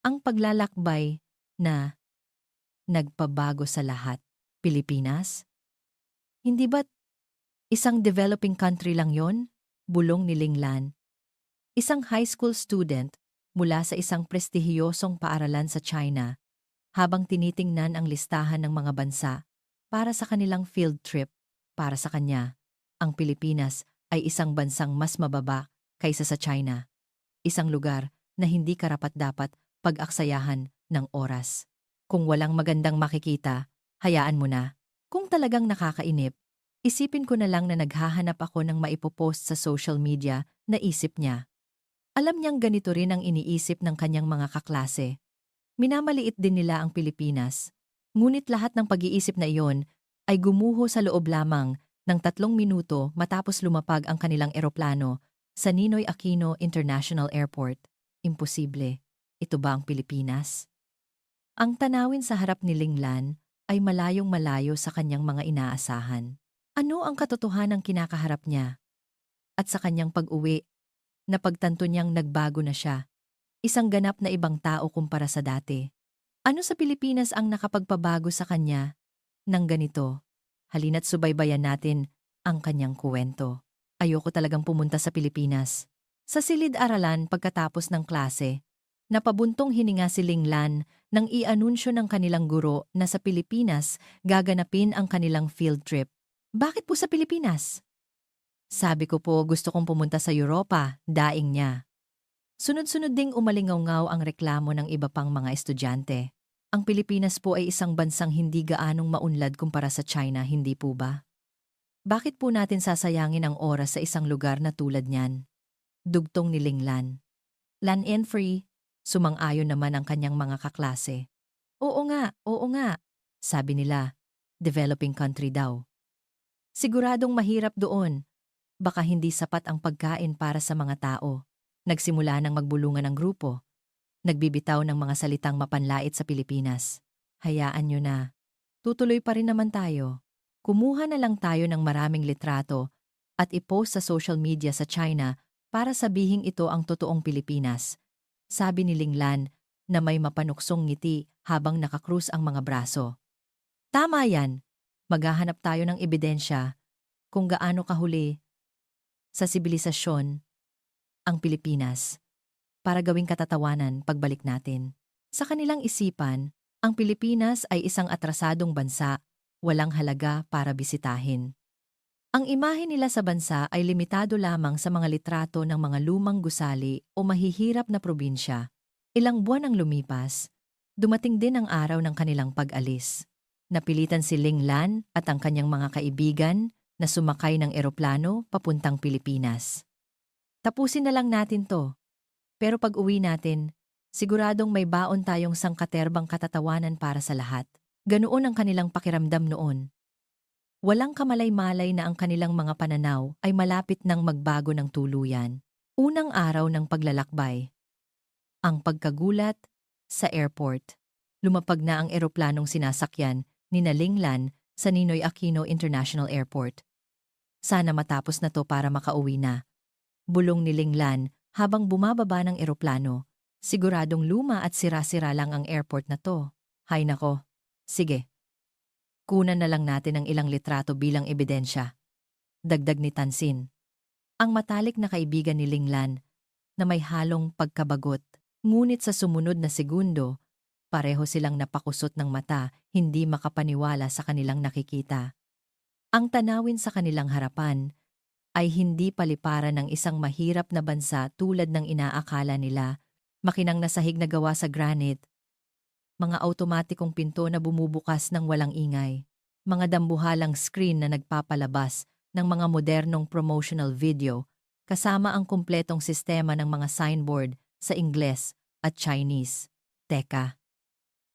Ang paglalakbay na nagpabago sa lahat. Pilipinas? Hindi ba't isang developing country lang yon? Bulong ni Linglan. Isang high school student mula sa isang prestihiyosong paaralan sa China habang tinitingnan ang listahan ng mga bansa para sa kanilang field trip. Para sa kanya, ang Pilipinas ay isang bansang mas mababa kaysa sa China. Isang lugar na hindi karapat-dapat pag-aksayahan ng oras. Kung walang magandang makikita, hayaan mo na. Kung talagang nakakainip, isipin ko na lang na naghahanap ako ng maipopost sa social media na isip niya. Alam niyang ganito rin ang iniisip ng kanyang mga kaklase. Minamaliit din nila ang Pilipinas. Ngunit lahat ng pag-iisip na iyon ay gumuho sa loob lamang ng 3 minuto matapos lumapag ang kanilang eroplano sa Ninoy Aquino International Airport. Imposible. Ito ba ang Pilipinas? Ang tanawin sa harap ni Linglan ay malayong malayo sa kanyang mga inaasahan. Ano ang katotohanang kinakaharap niya? At sa kanyang pag-uwi, napagtanto niyang nagbago na siya. Isang ganap na ibang tao kumpara sa dati. Ano sa Pilipinas ang nakapagpabago sa kanya ng ganito? Halina't subaybayan natin ang kanyang kuwento. Ayoko talagang pumunta sa Pilipinas. Sa silid-aralan pagkatapos ng klase, napabuntong hininga si Linglan nang i-anunsyo ng kanilang guro na sa Pilipinas gaganapin ang kanilang field trip. Bakit po sa Pilipinas? Sabi ko po gusto kong pumunta sa Europa, daing niya. Sunod-sunod ding umalingaw-ngaw ang reklamo ng iba pang mga estudyante. Ang Pilipinas po ay isang bansang hindi gaanong maunlad kumpara sa China, hindi po ba? Bakit po natin sasayangin ang oras sa isang lugar na tulad niyan? Dugtong ni Linglan. Land and free, sumang-ayon naman ang kanyang mga kaklase. Oo nga, sabi nila, developing country daw. Siguradong mahirap doon, baka hindi sapat ang pagkain para sa mga tao. Nagsimula ng magbulungan ng grupo. Nagbibitaw ng mga salitang mapanlait sa Pilipinas. Hayaan nyo na. Tutuloy pa rin naman tayo. Kumuha na lang tayo ng maraming litrato at ipost sa social media sa China para sabihing ito ang totoong Pilipinas. Sabi ni Linglan na may mapanuksong ngiti habang nakakrus ang mga braso. Tama yan. Maghahanap tayo ng ebidensya kung gaano kahuli sa sibilisasyon ang Pilipinas para gawing katatawanan pagbalik natin. Sa kanilang isipan, ang Pilipinas ay isang atrasadong bansa, walang halaga para bisitahin. Ang imahe nila sa bansa ay limitado lamang sa mga litrato ng mga lumang gusali o mahihirap na probinsya. Ilang buwan ang lumipas, dumating din ang araw ng kanilang pag-alis. Napilitan si Linglan at ang kanyang mga kaibigan na sumakay ng eroplano papuntang Pilipinas. Tapusin na lang natin to. Pero pag uwi natin, siguradong may baon tayong sangkaterbang katatawanan para sa lahat. Ganoon ang kanilang pakiramdam noon. Walang kamalay-malay na ang kanilang mga pananaw ay malapit nang magbago ng tuluyan. Unang araw ng paglalakbay. Ang pagkagulat sa airport. Lumapag na ang eroplanong sinasakyan ni Linglan sa Ninoy Aquino International Airport. Sana matapos na to para makauwi na. Bulong ni Linglan habang bumababa ng eroplano. Siguradong luma at sira-sira lang ang airport na to. Hay nako. Sige. Kunan na lang natin ang ilang litrato bilang ebidensya. Dagdag ni Tansin. Ang matalik na kaibigan ni Linglan na may halong pagkabagot. Ngunit sa sumunod na segundo, pareho silang napakusot ng mata, hindi makapaniwala sa kanilang nakikita. Ang tanawin sa kanilang harapan ay hindi paliparan ng isang mahirap na bansa tulad ng inaakala nila, makinang na sahig na gawa sa granite, mga automatikong pinto na bumubukas ng walang ingay, mga dambuhalang screen na nagpapalabas ng mga modernong promotional video, kasama ang kumpletong sistema ng mga signboard sa Ingles at Chinese. Teka,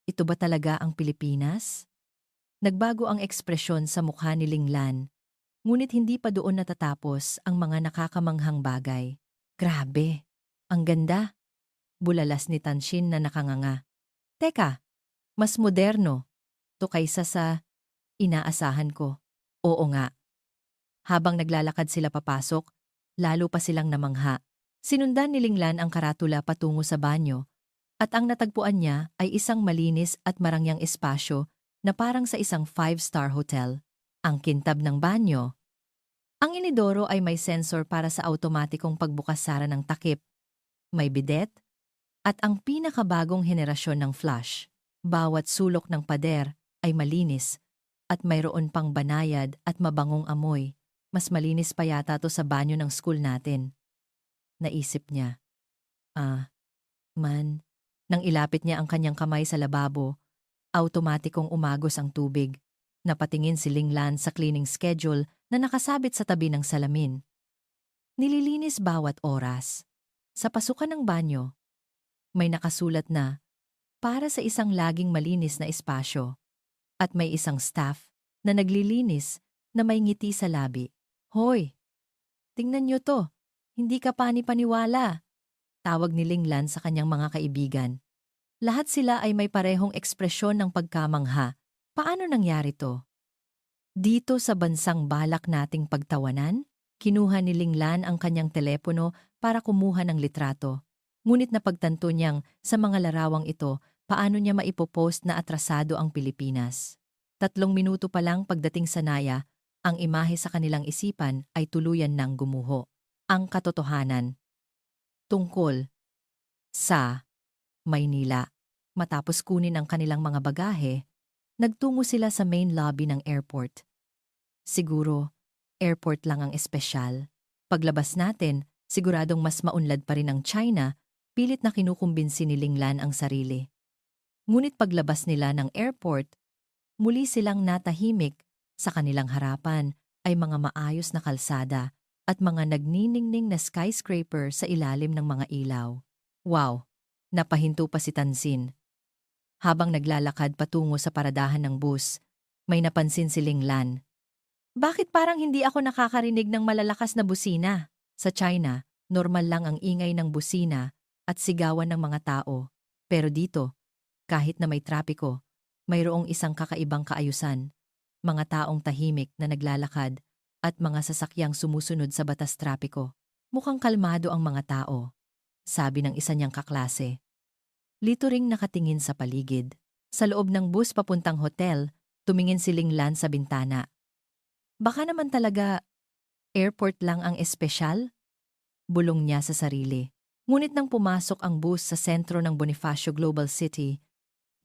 ito ba talaga ang Pilipinas? Nagbago ang ekspresyon sa mukha ni Linglan. Ngunit hindi pa doon natatapos ang mga nakakamanghang bagay. Grabe! Ang ganda! Bulalas ni Tanshin na nakanganga. Teka, mas moderno to kaysa sa inaasahan ko. Oo nga. Habang naglalakad sila papasok, lalo pa silang namangha. Sinundan ni Linglan ang karatula patungo sa banyo At ang natagpuan niya ay isang malinis at marangyang espasyo na parang sa isang five-star hotel. Ang kintab ng banyo. Ang inidoro ay may sensor para sa automatikong pagbukas-sara ng takip, may bidet, at ang pinakabagong henerasyon ng flush. Bawat sulok ng pader ay malinis at mayroon pang banayad at mabangong amoy. Mas malinis pa yata to sa banyo ng school natin. Naisip niya. Man. Nang ilapit niya ang kanyang kamay sa lababo, automatikong umagos ang tubig. Napatingin si Linglan sa cleaning schedule na nakasabit sa tabi ng salamin. Nililinis bawat oras. Sa pasukan ng banyo, may nakasulat na para sa isang laging malinis na espasyo at may isang staff na naglilinis na may ngiti sa labi. Hoy, tingnan niyo to. Hindi ka pani-paniwala. Tawag ni Linglan sa kanyang mga kaibigan. Lahat sila ay may parehong ekspresyon ng pagkamangha. Paano nangyari to? Dito sa bansang balak nating pagtawanan, kinuha ni Linglan ang kanyang telepono para kumuha ng litrato. Ngunit napagtanto niyang sa mga larawang ito, paano niya maipopost na atrasado ang Pilipinas. 3 minuto pa lang pagdating sa Naya, ang imahe sa kanilang isipan ay tuluyan ng gumuho. Ang katotohanan. Tungkol sa Maynila. Matapos kunin ang kanilang mga bagahe, nagtungo sila sa main lobby ng airport. Siguro, airport lang ang espesyal. Paglabas natin, siguradong mas maunlad pa rin ang China, pilit na kinukumbinsi ni Linglan ang sarili. Ngunit paglabas nila ng airport, muli silang natahimik. Sa kanilang harapan ay mga maayos na kalsada at mga nagniningning na skyscraper sa ilalim ng mga ilaw. Wow! Napahinto pa si Tansin. Habang naglalakad patungo sa paradahan ng bus, may napansin si Linglan. Bakit parang hindi ako nakakarinig ng malalakas na busina? Sa China, normal lang ang ingay ng busina at sigawan ng mga tao. Pero dito, kahit na may trapiko, mayroong isang kakaibang kaayusan. Mga taong tahimik na naglalakad at mga sasakyang sumusunod sa batas trapiko. Mukhang kalmado ang mga tao, sabi ng isa niyang kaklase. Lito ring nakatingin sa paligid. Sa loob ng bus papuntang hotel, tumingin si Linglan sa bintana. Baka naman talaga airport lang ang espesyal? Bulong niya sa sarili. Ngunit nang pumasok ang bus sa sentro ng Bonifacio Global City,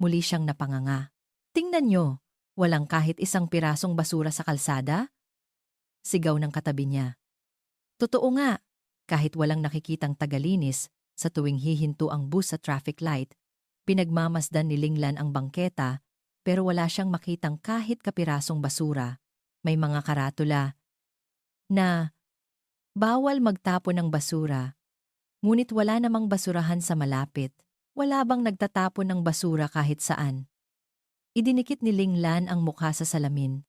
muli siyang napanganga. Tingnan niyo, walang kahit isang pirasong basura sa kalsada? Sigaw ng katabi niya. Totoo nga, kahit walang nakikitang tagalinis, sa tuwing hihinto ang bus sa traffic light, pinagmamasdan ni Linglan ang bangketa pero wala siyang makitang kahit kapirasong basura. May mga karatula na bawal magtapon ng basura, ngunit wala namang basurahan sa malapit. Wala bang nagtatapon ng basura kahit saan? Idinikit ni Linglan ang mukha sa salamin.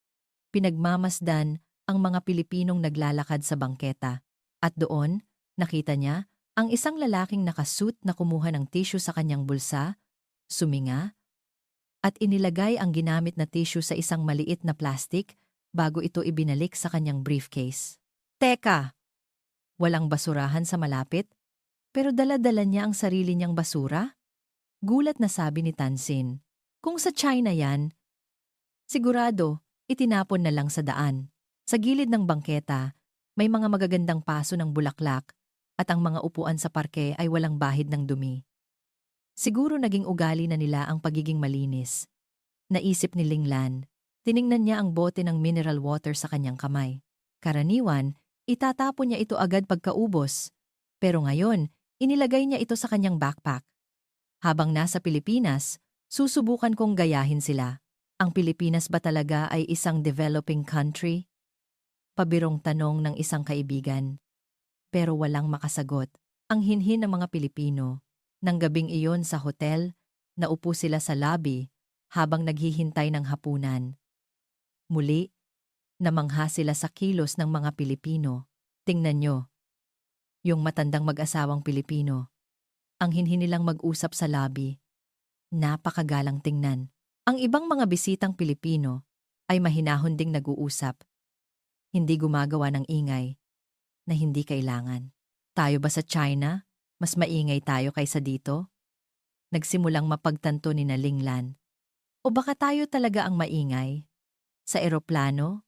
Pinagmamasdan ang mga Pilipinong naglalakad sa bangketa. At doon, nakita niya ang isang lalaking nakasuit na kumuha ng tissue sa kanyang bulsa, suminga, at inilagay ang ginamit na tissue sa isang maliit na plastic bago ito ibinalik sa kanyang briefcase. Teka! Walang basurahan sa malapit? Pero dala-dala niya ang sarili niyang basura? Gulat na sabi ni Tansin. Kung sa China yan, sigurado, itinapon na lang sa daan. Sa gilid ng bangketa, may mga magagandang paso ng bulaklak at ang mga upuan sa parke ay walang bahid ng dumi. Siguro naging ugali na nila ang pagiging malinis. Naisip ni Linglan. Tiningnan niya ang bote ng mineral water sa kanyang kamay. Karaniwan, itatapon niya ito agad pagkaubos. Pero ngayon, inilagay niya ito sa kanyang backpack. Habang nasa Pilipinas, susubukan kong gayahin sila. Ang Pilipinas ba talaga ay isang developing country? Pabirong tanong ng isang kaibigan. Pero walang makasagot. Ang hinhin ng mga Pilipino. Nang gabing iyon sa hotel, naupo sila sa lobby habang naghihintay ng hapunan. Muli, namangha sila sa kilos ng mga Pilipino. Tingnan nyo. Yung matandang mag-asawang Pilipino. Ang hinhin nilang mag-usap sa lobby. Napakagalang tingnan. Ang ibang mga bisitang Pilipino ay mahinahon ding nag-uusap. Hindi gumagawa ng ingay na hindi kailangan. Tayo ba sa China? Mas maingay tayo kaysa dito? Nagsimulang mapagtanto ni na Linglan. O baka tayo talaga ang maingay? Sa eroplano?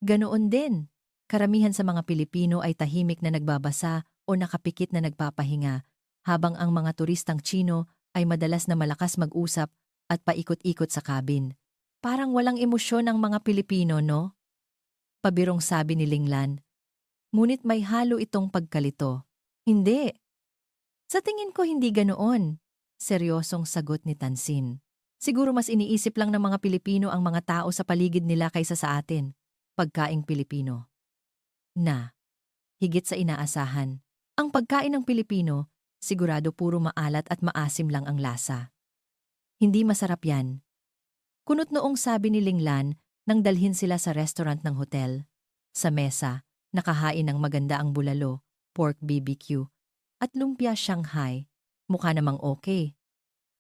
Ganoon din. Karamihan sa mga Pilipino ay tahimik na nagbabasa o nakapikit na nagpapahinga, habang ang mga turistang Tsino ay madalas na malakas mag-usap at paikot-ikot sa cabin. Parang walang emosyon ang mga Pilipino, no? Pabirong sabi ni Linglan. Ngunit may halo itong pagkalito. Hindi. Sa tingin ko hindi ganoon. Seryosong sagot ni Tansin. Siguro mas iniisip lang ng mga Pilipino ang mga tao sa paligid nila kaysa sa atin. Pagkaing Pilipino. Na, higit sa inaasahan. Ang pagkain ng Pilipino, sigurado puro maalat at maasim lang ang lasa. Hindi masarap yan. Kunot noong sabi ni Linglan nang dalhin sila sa restaurant ng hotel. Sa mesa, nakahain ng maganda ang bulalo, pork BBQ, at lumpia Shanghai. Mukha namang okay.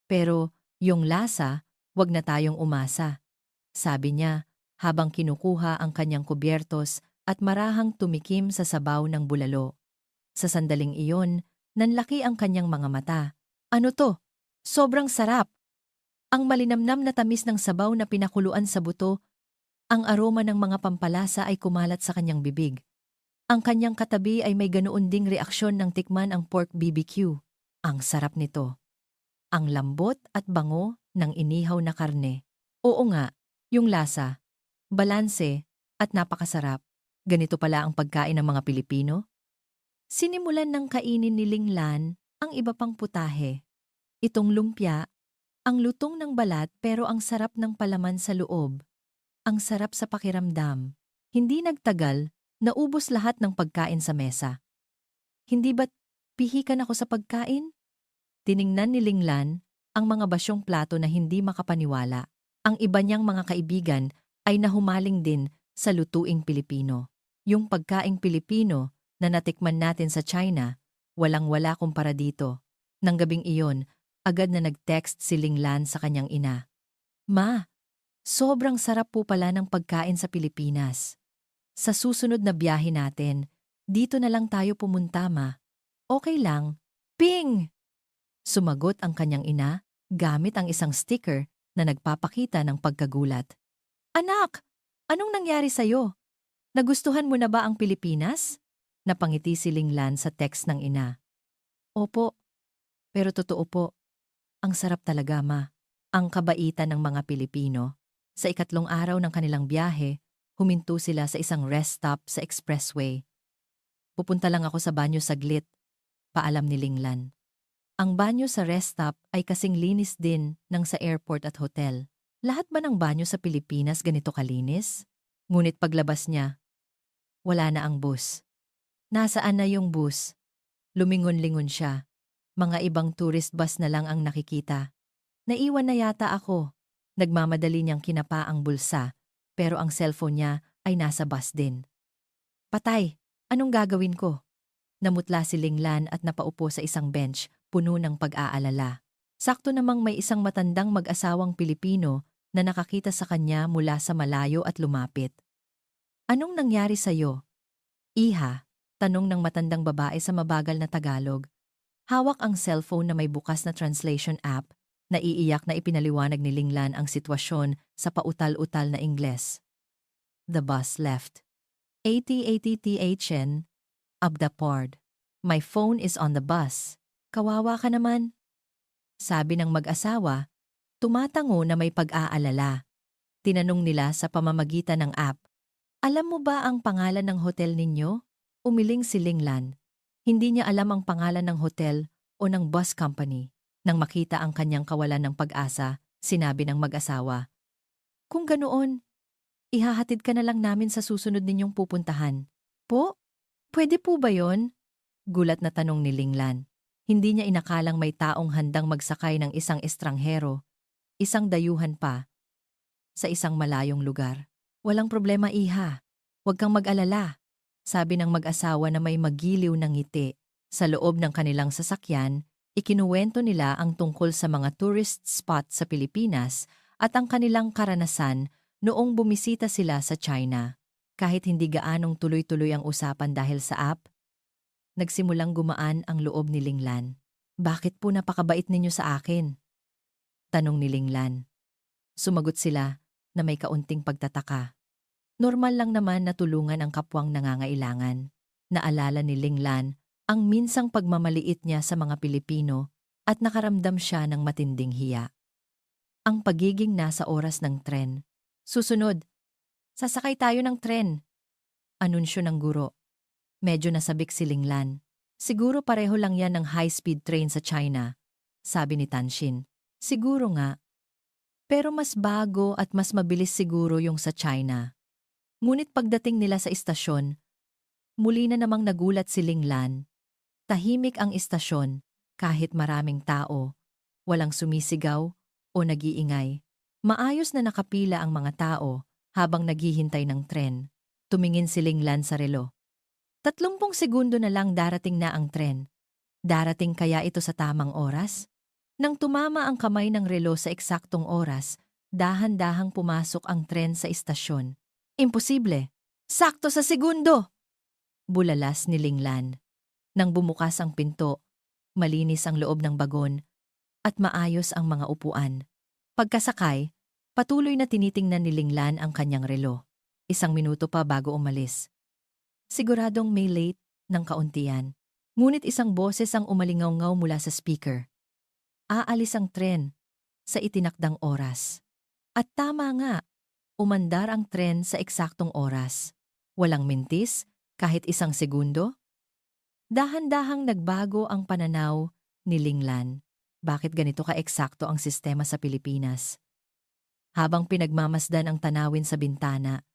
Pero yung lasa, wag na tayong umasa. Sabi niya habang kinukuha ang kanyang kubyertos at marahang tumikim sa sabaw ng bulalo. Sa sandaling iyon, nanlaki ang kanyang mga mata. Ano to? Sobrang sarap! Ang malinamnam na tamis ng sabaw na pinakuluan sa buto, ang aroma ng mga pampalasa ay kumalat sa kanyang bibig. Ang kanyang katabi ay may ganoon ding reaksyon ng tikman ang pork BBQ. Ang sarap nito. Ang lambot at bango ng inihaw na karne. Oo nga, yung lasa, balanse, at napakasarap. Ganito pala ang pagkain ng mga Pilipino? Sinimulan ng kainin ni Linglan ang iba pang putahe. Itong lumpia, ang lutong ng balat pero ang sarap ng palaman sa loob. Ang sarap sa pakiramdam. Hindi nagtagal, naubos lahat ng pagkain sa mesa. Hindi ba't pihikan ako sa pagkain? Tiningnan ni Linglan ang mga basyong plato na hindi makapaniwala. Ang iba niyang mga kaibigan ay nahumaling din sa lutuing Pilipino. Yung pagkaing Pilipino na natikman natin sa China, walang-wala kumpara dito. Nang gabing iyon, agad na nag-text si Linglan sa kanyang ina. Ma, sobrang sarap po pala ng pagkain sa Pilipinas. Sa susunod na biyahe natin, dito na lang tayo pumunta, ma. Okay lang. Ping! Sumagot ang kanyang ina gamit ang isang sticker na nagpapakita ng pagkagulat. Anak, anong nangyari sa'yo? Nagustuhan mo na ba ang Pilipinas? Napangiti si Linglan sa text ng ina. Opo, pero totoo po. Ang sarap talaga, ma. Ang kabaitan ng mga Pilipino. Sa ikatlong araw ng kanilang biyahe, huminto sila sa isang rest stop sa expressway. Pupunta lang ako sa banyo saglit, paalam ni Linglan. Ang banyo sa rest stop ay kasing linis din ng sa airport at hotel. Lahat ba ng banyo sa Pilipinas ganito kalinis? Ngunit paglabas niya, wala na ang bus. Nasaan na yung bus? Lumingon-lingon siya. Mga ibang tourist bus na lang ang nakikita. Naiwan na yata ako. Nagmamadali niyang kinapa ang bulsa, pero ang cellphone niya ay nasa bus din. Patay, anong gagawin ko? Namutla si Linglan at napaupo sa isang bench, puno ng pag-aalala. Sakto namang may isang matandang mag-asawang Pilipino na nakakita sa kanya mula sa malayo at lumapit. Anong nangyari sa'yo? Iha, tanong ng matandang babae sa mabagal na Tagalog. Hawak ang cellphone na may bukas na translation app. Naiiyak na ipinaliwanag ni Linglan ang sitwasyon sa pautal-utal na Ingles. The bus left. 8080 THN, Abdapord. My phone is on the bus. Kawawa ka naman. Sabi ng mag-asawa, tumatango na may pag-aalala. Tinanong nila sa pamamagitan ng app. Alam mo ba ang pangalan ng hotel ninyo? Umiling si Linglan. Hindi niya alam ang pangalan ng hotel o ng bus company. Nang makita ang kanyang kawalan ng pag-asa, sinabi ng mag-asawa, kung ganoon, ihahatid ka na lang namin sa susunod ninyong pupuntahan. Po? Pwede po ba yon? Gulat na tanong ni Linglan. Hindi niya inakalang may taong handang magsakay ng isang estranghero, isang dayuhan pa, sa isang malayong lugar. Walang problema, iha. Huwag kang mag-alala. Sabi ng mag-asawa na may magiliw ng ngiti. Sa loob ng kanilang sasakyan, ikinuwento nila ang tungkol sa mga tourist spot sa Pilipinas at ang kanilang karanasan noong bumisita sila sa China. Kahit hindi gaanong tuloy-tuloy ang usapan dahil sa app, nagsimulang gumaan ang loob ni Linglan. Bakit po napakabait ninyo sa akin? Tanong ni Linglan. Sumagot sila na may kaunting pagtataka. Normal lang naman na tulungan ang kapwang nangangailangan. Naalala ni Linglan ang minsang pagmamaliit niya sa mga Pilipino at nakaramdam siya ng matinding hiya. Ang pagiging nasa oras ng tren. Susunod, sasakay tayo ng tren. Anunsyo ng guro. Medyo nasabik si Linglan. Siguro pareho lang yan ng high-speed train sa China, sabi ni Tanshin. Siguro nga. Pero mas bago at mas mabilis siguro yung sa China. Ngunit pagdating nila sa istasyon, muli na namang nagulat si Linglan. Tahimik ang istasyon, kahit maraming tao, walang sumisigaw o nag-iingay. Maayos na nakapila ang mga tao habang naghihintay ng tren. Tumingin si Linglan sa relo. 30 segundo na lang darating na ang tren. Darating kaya ito sa tamang oras? Nang tumama ang kamay ng relo sa eksaktong oras, dahan-dahang pumasok ang tren sa istasyon. Imposible! Sakto sa segundo! Bulalas ni Linglan. Nang bumukas ang pinto, malinis ang loob ng bagon at maayos ang mga upuan. Pagkasakay, patuloy na tinitingnan ni Linglan ang kanyang relo. 1 minuto pa bago umalis. Siguradong may late ng kaunti yan. Ngunit isang boses ang umalingaw-ngaw mula sa speaker. Aalis ang tren sa itinakdang oras. At tama nga, umandar ang tren sa eksaktong oras. Walang mintis, kahit 1 segundo. Dahan-dahang nagbago ang pananaw ni Linglan. Bakit ganito ka-eksakto ang sistema sa Pilipinas? Habang pinagmamasdan ang tanawin sa bintana,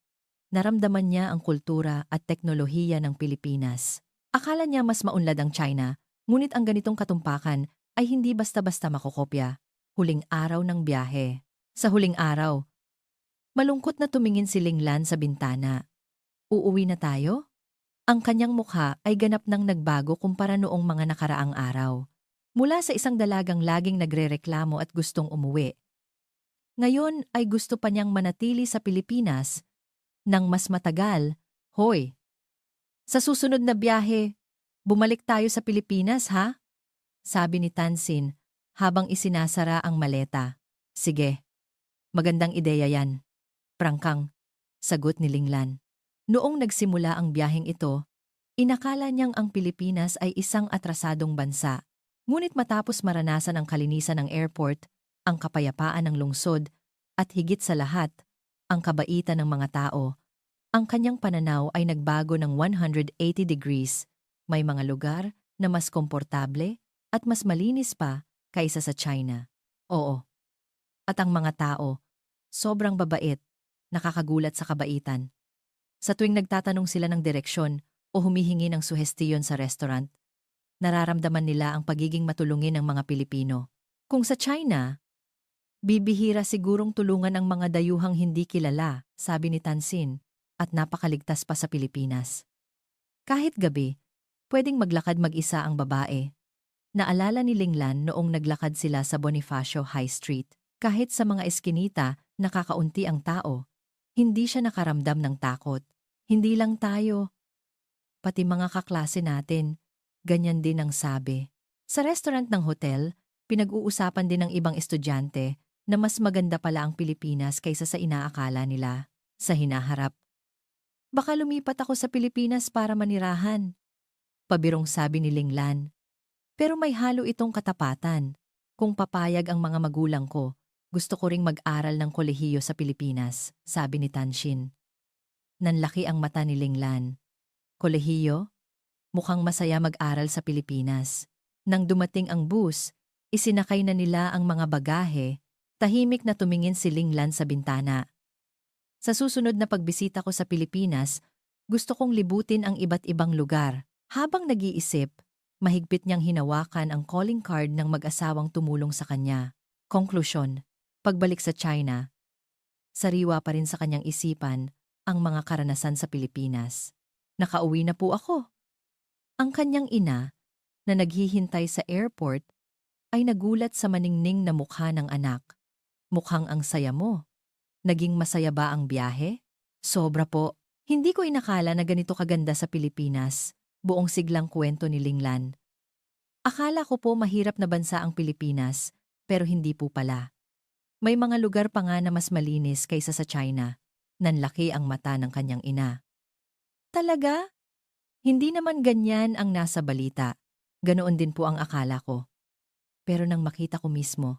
naramdaman niya ang kultura at teknolohiya ng Pilipinas. Akala niya mas maunlad ang China, ngunit ang ganitong katumpakan ay hindi basta-basta makokopya. Huling araw ng biyahe. Sa huling araw, malungkot na tumingin si Linglan sa bintana. Uuwi na tayo? Ang kanyang mukha ay ganap nang nagbago kumpara noong mga nakaraang araw. Mula sa isang dalagang laging nagrereklamo at gustong umuwi. Ngayon ay gusto pa niyang manatili sa Pilipinas nang mas matagal. Hoy! Sa susunod na biyahe, bumalik tayo sa Pilipinas, ha? Sabi ni Tansin habang isinasara ang maleta. Sige, magandang ideya yan. Prangkang, sagot ni Linglan. Noong nagsimula ang biyaheng ito, inakala niyang ang Pilipinas ay isang atrasadong bansa. Ngunit matapos maranasan ang kalinisan ng airport, ang kapayapaan ng lungsod, at higit sa lahat, ang kabaitan ng mga tao, ang kanyang pananaw ay nagbago ng 180 degrees. May mga lugar na mas komportable at mas malinis pa kaysa sa China. Oo. At ang mga tao, sobrang babait, nakakagulat sa kabaitan. Sa tuwing nagtatanong sila ng direksyon o humihingi ng suhestiyon sa restaurant, nararamdaman nila ang pagiging matulungin ng mga Pilipino. Kung sa China, bibihira sigurong tulungan ang mga dayuhang hindi kilala, sabi ni Tansin, at napakaligtas pa sa Pilipinas. Kahit gabi, pwedeng maglakad mag-isa ang babae. Naalala ni Linglan noong naglakad sila sa Bonifacio High Street. Kahit sa mga eskinita, nakakaunti ang tao. Hindi siya nakaramdam ng takot. Hindi lang tayo. Pati mga kaklase natin, ganyan din ang sabi. Sa restaurant ng hotel, pinag-uusapan din ng ibang estudyante na mas maganda pala ang Pilipinas kaysa sa inaakala nila. Sa hinaharap, baka lumipat ako sa Pilipinas para manirahan. Pabirong sabi ni Linglan. Pero may halo itong katapatan. Kung papayag ang mga magulang ko, gusto ko ring mag-aral ng kolehiyo sa Pilipinas, sabi ni Tanshin. Nanlaki ang mata ni Linglan. Kolehiyo? Mukhang masaya mag-aral sa Pilipinas. Nang dumating ang bus, isinakay na nila ang mga bagahe, tahimik na tumingin si Linglan sa bintana. Sa susunod na pagbisita ko sa Pilipinas, gusto kong libutin ang iba't ibang lugar. Habang nag-iisip, mahigpit niyang hinawakan ang calling card ng mag-asawang tumulong sa kanya. Konklusyon, pagbalik sa China, sariwa pa rin sa kanyang isipan ang mga karanasan sa Pilipinas. Nakauwi na po ako. Ang kanyang ina, na naghihintay sa airport, ay nagulat sa maningning na mukha ng anak. Mukhang ang saya mo. Naging masaya ba ang biyahe? Sobra po. Hindi ko inakala na ganito kaganda sa Pilipinas. Buong siglang kwento ni Linglan. Akala ko po mahirap na bansa ang Pilipinas, pero hindi po pala. May mga lugar pa nga na mas malinis kaysa sa China. Nanlaki ang mata ng kanyang ina. Talaga? Hindi naman ganyan ang nasa balita. Ganoon din po ang akala ko. Pero nang makita ko mismo,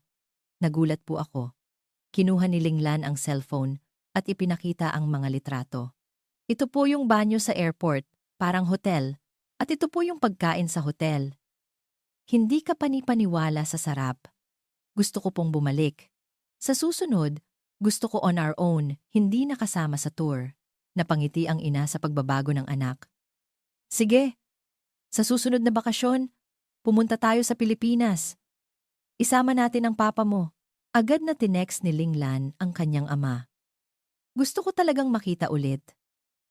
nagulat po ako. Kinuha ni Linglan ang cellphone at ipinakita ang mga litrato. Ito po yung banyo sa airport, parang hotel. At ito po yung pagkain sa hotel. Hindi ka panipaniwala sa sarap. Gusto ko pong bumalik. Sa susunod, gusto ko on our own, hindi nakasama sa tour. Napangiti ang ina sa pagbabago ng anak. Sige, sa susunod na bakasyon, pumunta tayo sa Pilipinas. Isama natin ang papa mo. Agad na tinext ni Linglan ang kanyang ama. Gusto ko talagang makita ulit.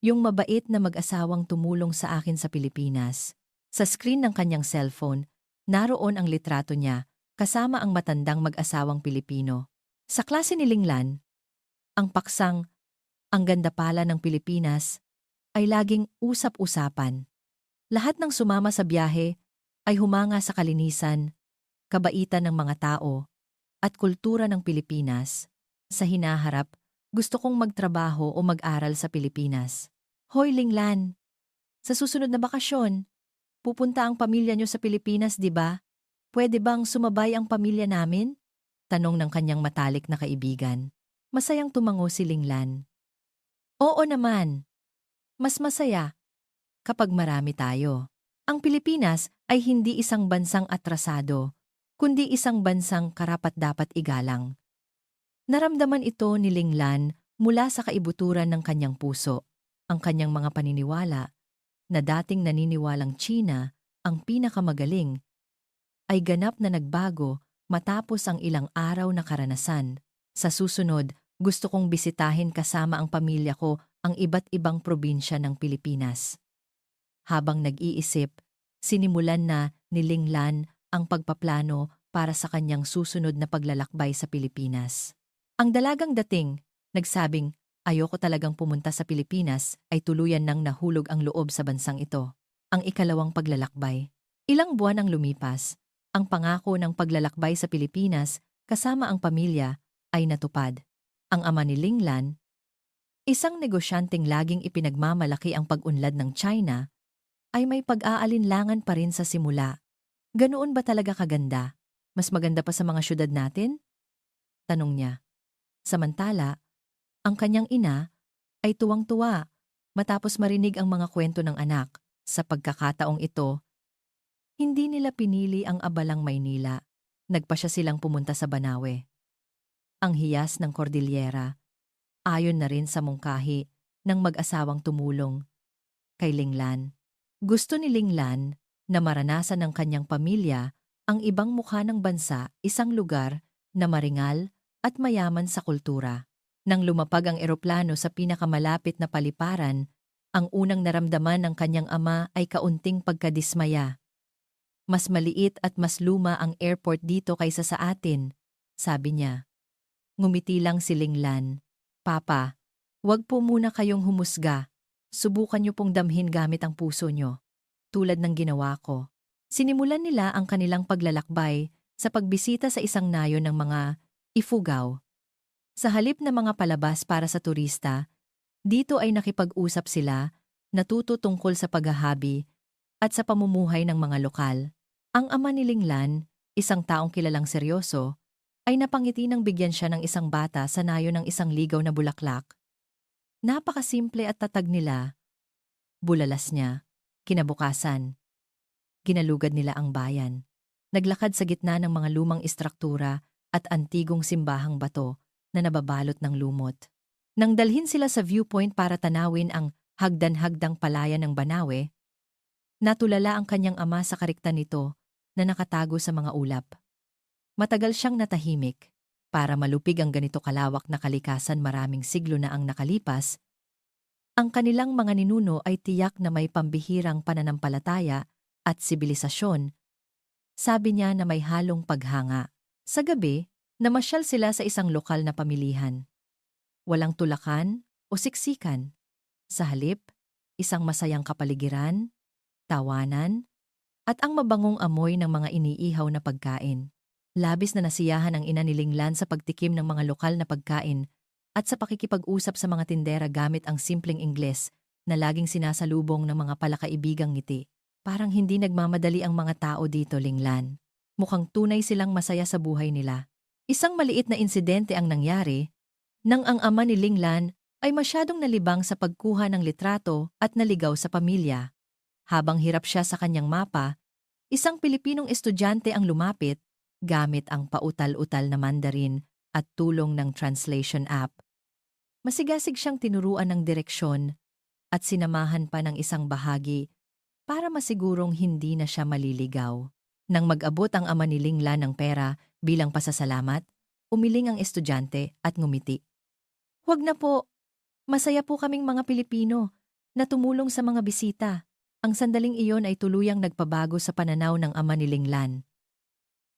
Yung mabait na mag-asawang tumulong sa akin sa Pilipinas. Sa screen ng kanyang cellphone, naroon ang litrato niya kasama ang matandang mag-asawang Pilipino. Sa klase ni Linglan, ang paksang, ang ganda pala ng Pilipinas, ay laging usap-usapan. Lahat ng sumama sa biyahe ay humanga sa kalinisan, kabaitan ng mga tao, at kultura ng Pilipinas. Sa hinaharap, gusto kong magtrabaho o mag-aral sa Pilipinas. Hoy Linglan, sa susunod na bakasyon, pupunta ang pamilya niyo sa Pilipinas, di ba? Pwede bang sumabay ang pamilya namin? Tanong ng kanyang matalik na kaibigan. Masayang tumango si Linglan. Oo naman. Mas masaya kapag marami tayo. Ang Pilipinas ay hindi isang bansang atrasado, kundi isang bansang karapat-dapat igalang. Naramdaman ito ni Linglan mula sa kaibuturan ng kanyang puso. Ang kanyang mga paniniwala na dating naniniwalang China ang pinakamagaling ay ganap na nagbago matapos ang ilang araw na karanasan. Sa susunod, gusto kong bisitahin kasama ang pamilya ko ang iba't ibang probinsya ng Pilipinas. Habang nag-iisip, sinimulan na ni Linglan ang pagpaplano para sa kanyang susunod na paglalakbay sa Pilipinas. Ang dalagang dating, nagsabing, ayoko talagang pumunta sa Pilipinas ay tuluyan nang nahulog ang loob sa bansang ito. Ang ikalawang paglalakbay. Ilang buwan ang lumipas. Ang pangako ng paglalakbay sa Pilipinas kasama ang pamilya ay natupad. Ang ama ni Linglan, isang negosyanteng laging ipinagmamalaki ang pag-unlad ng China, ay may pag-aalinlangan pa rin sa simula. Ganoon ba talaga kaganda? Mas maganda pa sa mga syudad natin? Tanong niya. Samantala, ang kanyang ina ay tuwang-tuwa matapos marinig ang mga kwento ng anak. Sa pagkakataong ito, hindi nila pinili ang abalang Maynila. Nagpasya silang pumunta sa Banawe. Ang hiyas ng Cordillera, ayon na rin sa mungkahi ng mag-asawang tumulong kay Linglan. Gusto ni Linglan na maranasan ng kanyang pamilya ang ibang mukha ng bansa, isang lugar na maringal at mayaman sa kultura. Nang lumapag ang eroplano sa pinakamalapit na paliparan, ang unang naramdaman ng kanyang ama ay kaunting pagkadismaya. Mas maliit at mas luma ang airport dito kaysa sa atin, sabi niya. Ngumiti lang si Linglan. Papa, wag po muna kayong humusga. Subukan niyo pong damhin gamit ang puso niyo. Tulad ng ginawa ko. Sinimulan nila ang kanilang paglalakbay sa pagbisita sa isang nayon ng mga Ifugao. Sa halip na mga palabas para sa turista, dito ay nakipag-usap sila, natuto tungkol sa paghahabi at sa pamumuhay ng mga lokal. Ang ama ni Linglan, isang taong kilalang seryoso, ay napangiti nang bigyan siya ng isang bata sa nayo ng isang ligaw na bulaklak. Napakasimple at tatag nila. Bulalas niya. Kinabukasan, ginalugad nila ang bayan. Naglakad sa gitna ng mga lumang istruktura at antigong simbahang bato na nababalot ng lumot. Nang dalhin sila sa viewpoint para tanawin ang hagdan-hagdang palayan ng Banawe, natulala ang kanyang ama sa kariktan nito na nakatago sa mga ulap. Matagal siyang natahimik. Para malupig ang ganito kalawak na kalikasan maraming siglo na ang nakalipas, ang kanilang mga ninuno ay tiyak na may pambihirang pananampalataya at sibilisasyon. Sabi niya na may halong paghanga. Sa gabi, namasyal sila sa isang lokal na pamilihan. Walang tulakan o siksikan. Sa halip, isang masayang kapaligiran, tawanan, at ang mabangong amoy ng mga iniihaw na pagkain. Labis na nasiyahan ang ina ni Linglan sa pagtikim ng mga lokal na pagkain at sa pakikipag-usap sa mga tindera gamit ang simpleng Ingles na laging sinasalubong ng mga palakaibigang ngiti. Parang hindi nagmamadali ang mga tao dito, Linglan. Mukhang tunay silang masaya sa buhay nila. Isang maliit na insidente ang nangyari nang ang ama ni Linglan ay masyadong nalibang sa pagkuha ng litrato at naligaw sa pamilya. Habang hirap siya sa kanyang mapa, isang Pilipinong estudyante ang lumapit gamit ang pautal-utal na Mandarin at tulong ng translation app. Masigasig siyang tinuruan ng direksyon at sinamahan pa ng isang bahagi para masigurong hindi na siya maliligaw. Nang mag-abot ang ama ni Linglan ng pera bilang pasasalamat, umiling ang estudyante at ngumiti. "Huwag na po, masaya po kaming mga Pilipino na tumulong sa mga bisita." Ang sandaling iyon ay tuluyang nagpabago sa pananaw ng ama ni Linglan.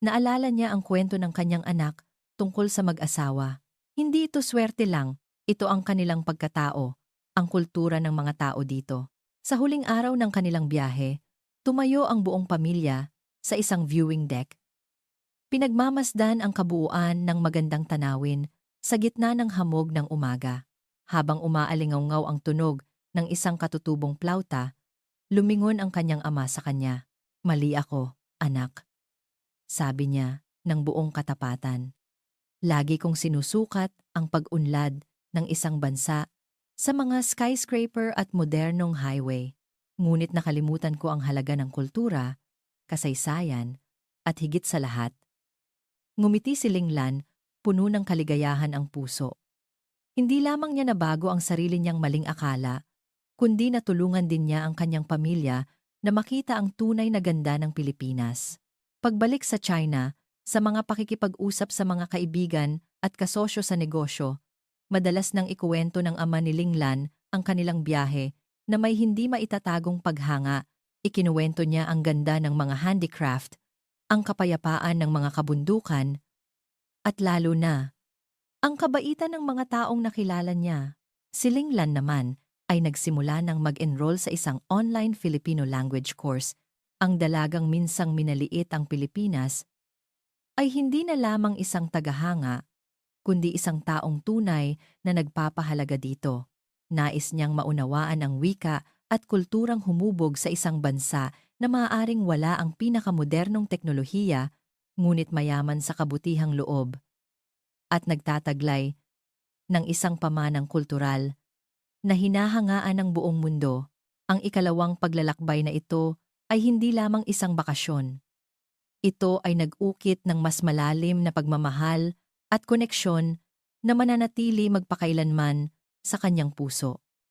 Naalala niya ang kwento ng kanyang anak tungkol sa mag-asawa. Hindi ito swerte lang, ito ang kanilang pagkatao, ang kultura ng mga tao dito. Sa huling araw ng kanilang biyahe, tumayo ang buong pamilya sa isang viewing deck. Pinagmamasdan ang kabuuan ng magandang tanawin sa gitna ng hamog ng umaga. Habang umaalingaw ang tunog ng isang katutubong plauta, lumingon ang kanyang ama sa kanya. "Mali ako, anak," sabi niya ng buong katapatan. "Lagi kong sinusukat ang pag-unlad ng isang bansa sa mga skyscraper at modernong highway. Ngunit nakalimutan ko ang halaga ng kultura, kasaysayan, at higit sa lahat." Ngumiti si Linglan, puno ng kaligayahan ang puso. Hindi lamang niya nabago ang sarili niyang maling akala, kundi natulungan din niya ang kanyang pamilya na makita ang tunay na ganda ng Pilipinas. Pagbalik sa China, sa mga pakikipag-usap sa mga kaibigan at kasosyo sa negosyo, madalas nang ikuwento ng ama ni Linglan ang kanilang biyahe na may hindi maitatagong paghanga. Ikinuwento niya ang ganda ng mga handicraft, ang kapayapaan ng mga kabundukan, at lalo na, ang kabaitan ng mga taong nakilala niya. Si Linglan naman ay nagsimula ng mag-enroll sa isang online Filipino language course. Ang dalagang minsang minaliit ang Pilipinas ay hindi na lamang isang tagahanga, kundi isang taong tunay na nagpapahalaga dito. Nais niyang maunawaan ang wika at kulturang humubog sa isang bansa na maaaring wala ang pinakamodernong teknolohiya, ngunit mayaman sa kabutihang loob at nagtataglay ng isang pamanang kultural na hinahangaan ng buong mundo. Ang ikalawang paglalakbay na ito ay hindi lamang isang bakasyon. Ito ay nag-ukit ng mas malalim na pagmamahal at koneksyon na mananatili magpakailanman sa kanyang puso.